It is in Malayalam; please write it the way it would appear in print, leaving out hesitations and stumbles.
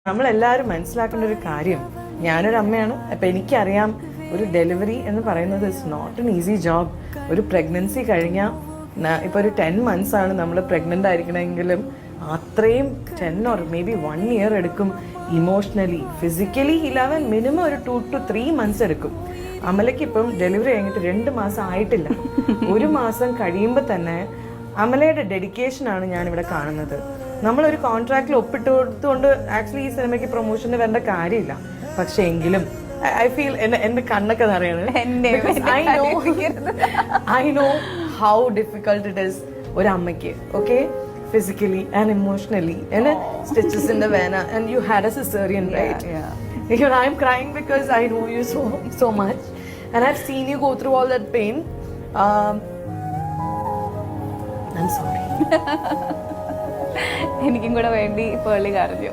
നമ്മളെല്ലാവരും മനസ്സിലാക്കേണ്ട ഒരു കാര്യം, ഞാനൊരു അമ്മയാണ്, അപ്പം എനിക്കറിയാം ഒരു ഡെലിവറി എന്ന് പറയുന്നത് it's not an easy job. ഒരു പ്രഗ്നൻസി കഴിഞ്ഞാൽ ഇപ്പോൾ ഒരു 10 months ആണ് നമ്മൾ പ്രഗ്നൻ്റ് ആയിരിക്കണമെങ്കിലും അത്രയും 10 or maybe 1 year എടുക്കും. ഇമോഷണലി ഫിസിക്കലി 11 മിനിമം ഒരു 2 to 3 months എടുക്കും. അമലയ്ക്ക് ഇപ്പം ഡെലിവറി കഴിഞ്ഞിട്ട് 2 മാസം ആയിട്ടില്ല. 1 മാസം കഴിയുമ്പോൾ തന്നെ അമലയുടെ ഡെഡിക്കേഷനാണ് ഞാനിവിടെ കാണുന്നത്. നമ്മളൊരു കോൺട്രാക്റ്റിൽ ഒപ്പിട്ട് കൊടുത്തുകൊണ്ട് ആക്ച്വലി ഈ സിനിമയ്ക്ക് പ്രൊമോഷന് വരേണ്ട കാര്യമില്ല. പക്ഷെ എങ്കിലും ഐ ഫീൽ എന്റെ കണ്ണൊക്കെ നിറയാണ്. I know how difficult it is ഒരു അമ്മയ്ക്ക്, okay, physically and emotionally, and stitches in the vena, and you had a cesarean, right? You know, I'm crying because I know you so much, and I've seen you go through all that pain. I'm sorry. എനിക്കും കൂടെ വേണ്ടി പേളി കരഞ്ഞു.